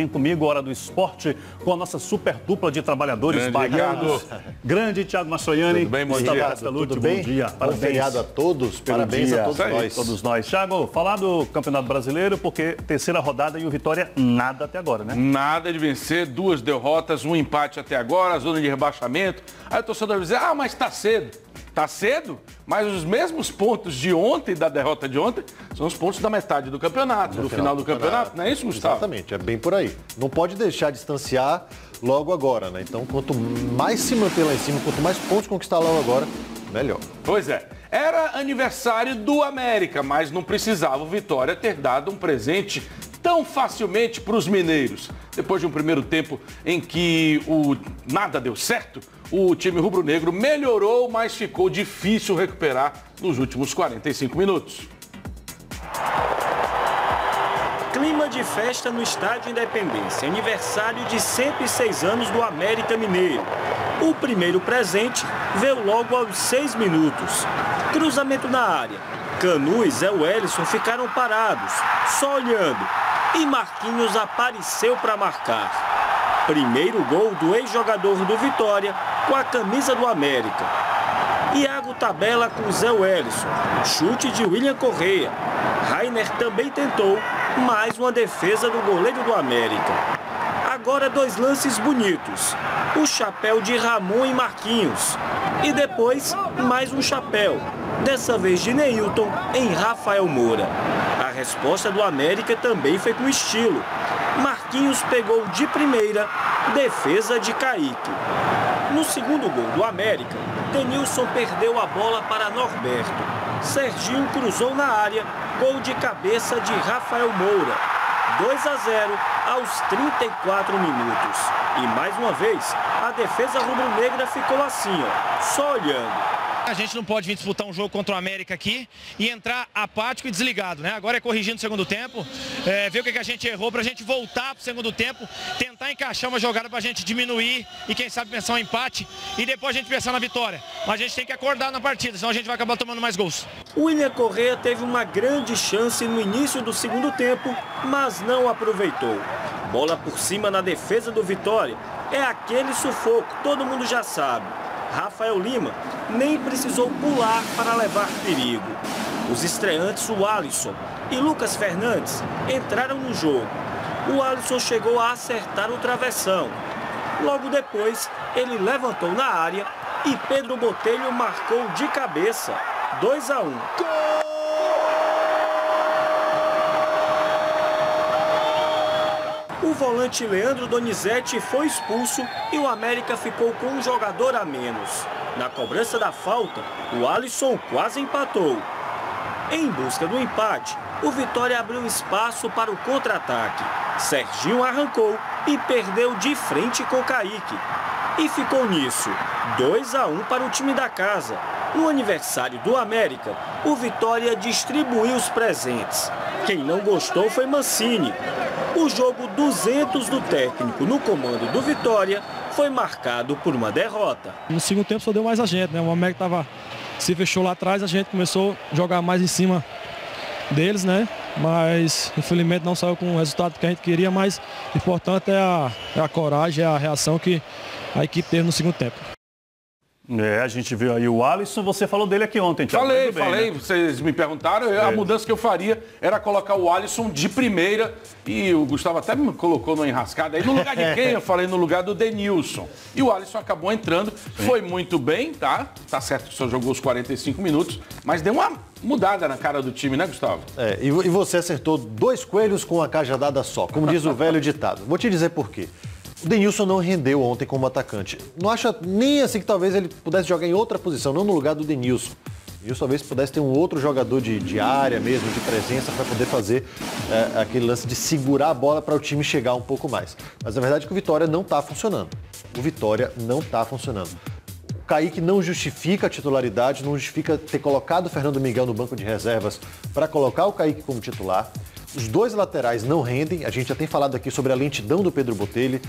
Vem comigo, Hora do Esporte, com a nossa super dupla de trabalhadores baianos. Grande Thiago Mastroianni. Tudo bem, bom dia. Tudo bem? Bom dia. Bom feriado a todos. Parabéns a todos nós. Todos nós. Thiago, falar do Campeonato Brasileiro, porque terceira rodada e o Vitória nada até agora, né? Nada de vencer, 2 derrotas, 1 empate até agora, zona de rebaixamento. Aí o torcedor vai dizer, mas tá cedo. Tá cedo, mas os mesmos pontos de ontem, da derrota de ontem, são os pontos da metade do campeonato, do final do campeonato. Não é isso, Gustavo? Exatamente, é bem por aí. Não pode deixar distanciar logo agora, né? Então, quanto mais se manter lá em cima, quanto mais pontos conquistar logo agora, melhor. Pois é. Era aniversário do América, mas não precisava o Vitória ter dado um presente tão facilmente para os mineiros. Depois de um primeiro tempo em que nada deu certo, o time rubro-negro melhorou, mas ficou difícil recuperar nos últimos 45 minutos. Clima de festa no Estádio Independência, aniversário de 106 anos do América Mineiro. O primeiro presente veio logo aos 6 minutos. Cruzamento na área. Canu e Zé Wellison ficaram parados, só olhando. E Marquinhos apareceu para marcar. Primeiro gol do ex-jogador do Vitória com a camisa do América. Iago tabela com Zé Wellison. Chute de William Correia. Rainer também tentou, mais uma defesa do goleiro do América. Agora 2 lances bonitos. O chapéu de Ramon e Marquinhos. E depois, mais um chapéu. Dessa vez de Neilton em Rafael Moura. A resposta do América também foi com estilo. Marquinhos pegou de primeira, defesa de Kaique. No segundo gol do América, Denilson perdeu a bola para Norberto. Serginho cruzou na área, gol de cabeça de Rafael Moura. 2-0 aos 34 minutos. E mais uma vez, a defesa rubro-negra ficou assim, só olhando. A gente não pode vir disputar um jogo contra o América aqui e entrar apático e desligado, né? Agora é corrigindo o segundo tempo, ver o que a gente errou pra gente voltar pro segundo tempo, tentar encaixar uma jogada pra gente diminuir e quem sabe pensar um empate e depois a gente pensar na vitória. Mas a gente tem que acordar na partida, senão a gente vai acabar tomando mais gols. William Correia teve uma grande chance no início do segundo tempo, mas não aproveitou. Bola por cima na defesa do Vitória. É aquele sufoco, todo mundo já sabe. Rafael Lima nem precisou pular para levar perigo. Os estreantes, o Alisson e Lucas Fernandes, entraram no jogo. O Alisson chegou a acertar o travessão. Logo depois, ele levantou na área e Pedro Botelho marcou de cabeça. 2-1. O volante Leandro Donizete foi expulso e o América ficou com um jogador a menos. Na cobrança da falta, o Alisson quase empatou. Em busca do empate, o Vitória abriu espaço para o contra-ataque. Serginho arrancou e perdeu de frente com Kaique. E ficou nisso, 2-1 para o time da casa. No aniversário do América, o Vitória distribuiu os presentes. Quem não gostou foi Mancini. O jogo 200 do técnico no comando do Vitória foi marcado por uma derrota. No segundo tempo só deu mais a gente, né? O América se fechou lá atrás, a gente começou a jogar mais em cima deles, né? Mas infelizmente não saiu com o resultado que a gente queria, mas o importante é a coragem, é a reação que a equipe teve no segundo tempo. A gente viu aí o Alisson, você falou dele aqui ontem, Thiago. Falei, né? Vocês me perguntaram, a mudança que eu faria era colocar o Alisson de primeira e o Gustavo até me colocou numa enrascada aí, no lugar de quem? Eu falei no lugar do Denilson. E o Alisson acabou entrando, foi muito bem, tá? Tá certo que só jogou os 45 minutos, mas deu uma mudada na cara do time, né, Gustavo? E você acertou 2 coelhos com uma cajadada só, como diz o velho ditado. Vou te dizer por quê. O Denilson não rendeu ontem como atacante. Não acha nem assim que talvez ele pudesse jogar em outra posição, não no lugar do Denilson. Denilson talvez pudesse ter um outro jogador de área mesmo, de presença, para poder fazer aquele lance de segurar a bola para o time chegar um pouco mais. Mas a verdade é que o Vitória não está funcionando. O Vitória não está funcionando. O Kaique não justifica a titularidade, não justifica ter colocado o Fernando Miguel no banco de reservas para colocar o Kaique como titular. Os 2 laterais não rendem, a gente já tem falado aqui sobre a lentidão do Pedro Botelho,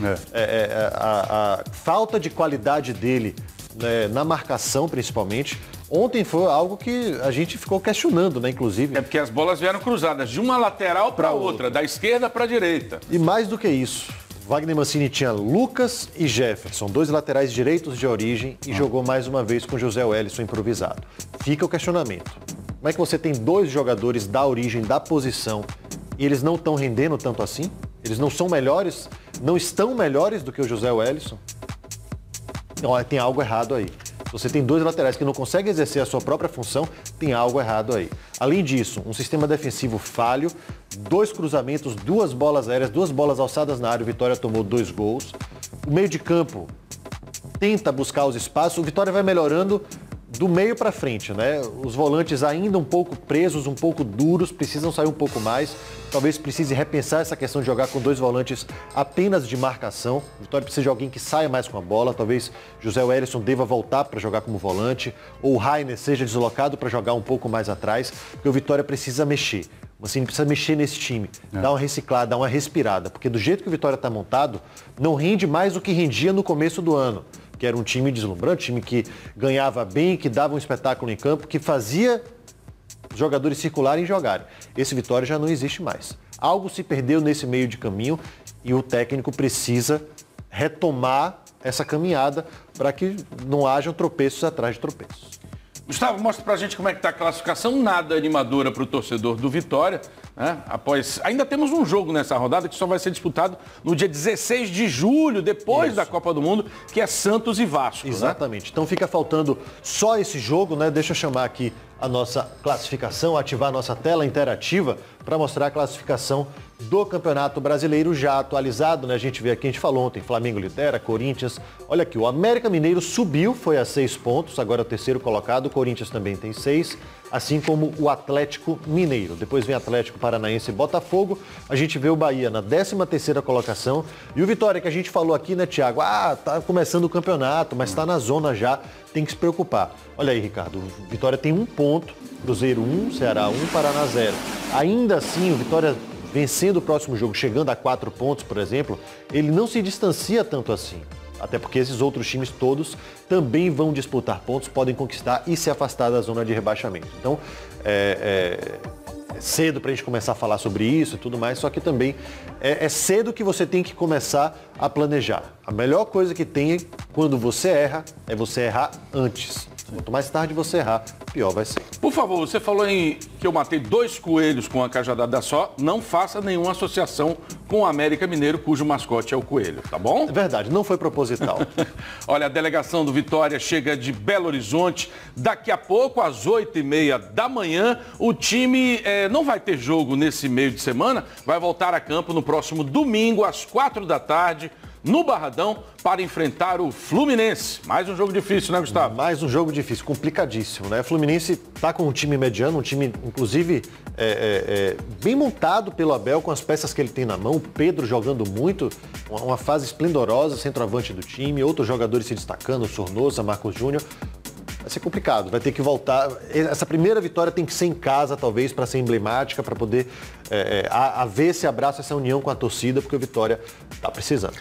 a falta de qualidade dele né, na marcação principalmente. Ontem foi algo que a gente ficou questionando, né, inclusive. É porque as bolas vieram cruzadas de uma lateral para outra, da esquerda para a direita. E mais do que isso, Wagner Mancini tinha Lucas e Jefferson, 2 laterais direitos de origem, e jogou mais uma vez com José Wellison improvisado. Fica o questionamento. Como é que você tem 2 jogadores da origem, da posição, e eles não estão rendendo tanto assim? Eles não são melhores, não estão melhores do que o José Wellison? Não, tem algo errado aí. Se você tem 2 laterais que não conseguem exercer a sua própria função, tem algo errado aí. Além disso, um sistema defensivo falho, 2 cruzamentos, 2 bolas aéreas, 2 bolas alçadas na área, o Vitória tomou 2 gols. O meio de campo tenta buscar os espaços, o Vitória vai melhorando do meio para frente, né? Os volantes ainda um pouco presos, um pouco duros, precisam sair um pouco mais. Talvez precise repensar essa questão de jogar com 2 volantes apenas de marcação. O Vitória precisa de alguém que saia mais com a bola. Talvez José Wellison deva voltar para jogar como volante, ou o Rainer seja deslocado para jogar um pouco mais atrás, porque o Vitória precisa mexer. Assim, precisa mexer nesse time, dar uma reciclada, dar uma respirada, porque do jeito que o Vitória está montado, não rende mais do que rendia no começo do ano, que era um time deslumbrante, time que ganhava bem, que dava um espetáculo em campo, que fazia os jogadores circularem e jogarem. Esse Vitória já não existe mais. Algo se perdeu nesse meio de caminho e o técnico precisa retomar essa caminhada para que não hajam tropeços atrás de tropeços. Gustavo, mostra pra gente como é que tá a classificação, nada animadora para o torcedor do Vitória, né? Ainda temos um jogo nessa rodada que só vai ser disputado no dia 16 de julho, depois da Copa do Mundo, que é Santos e Vasco. Exatamente. Né? Então fica faltando só esse jogo, né? Deixa eu chamar aqui a nossa classificação, ativar a nossa tela interativa para mostrar a classificação do Campeonato Brasileiro já atualizado, né? A gente vê aqui, a gente falou ontem, Flamengo lidera, Corinthians. Olha aqui, o América Mineiro subiu, foi a 6 pontos, agora é o 3º colocado, o Corinthians também tem 6, assim como o Atlético Mineiro. Depois vem Atlético Paranaense e Botafogo. A gente vê o Bahia na 13ª colocação. E o Vitória, que a gente falou aqui, né, Thiago? Tá começando o campeonato, mas tá na zona já, tem que se preocupar. Olha aí, Ricardo, o Vitória tem 1 ponto, Cruzeiro 1, Ceará 1, Paraná 0. Ainda assim, o Vitória vencendo o próximo jogo, chegando a 4 pontos, por exemplo, ele não se distancia tanto assim. Até porque esses outros times todos também vão disputar pontos, podem conquistar e se afastar da zona de rebaixamento. Então, é cedo para a gente começar a falar sobre isso e tudo mais, só que também é cedo que você tem que começar a planejar. A melhor coisa que tem quando você erra é você errar antes. Quanto mais tarde você errar, pior vai ser. Por favor, você falou que eu matei 2 coelhos com a cajadada só. Não faça nenhuma associação com o América Mineiro, cujo mascote é o coelho, tá bom? É verdade, não foi proposital. Olha, a delegação do Vitória chega de Belo Horizonte. Daqui a pouco, às 8h30 da manhã, o time não vai ter jogo nesse meio de semana. Vai voltar a campo no próximo domingo, às 4 da tarde. No Barradão, para enfrentar o Fluminense. Mais um jogo difícil, né, Gustavo? Mais um jogo difícil, complicadíssimo, né? O Fluminense está com um time mediano, um time, inclusive, bem montado pelo Abel, com as peças que ele tem na mão. O Pedro jogando muito, uma fase esplendorosa, centroavante do time. Outros jogadores se destacando, o Sornosa, Marcos Júnior. Vai ser complicado, vai ter que voltar. Essa primeira vitória tem que ser em casa, talvez, para ser emblemática, para poder haver esse abraço, essa união com a torcida, porque o Vitória está precisando.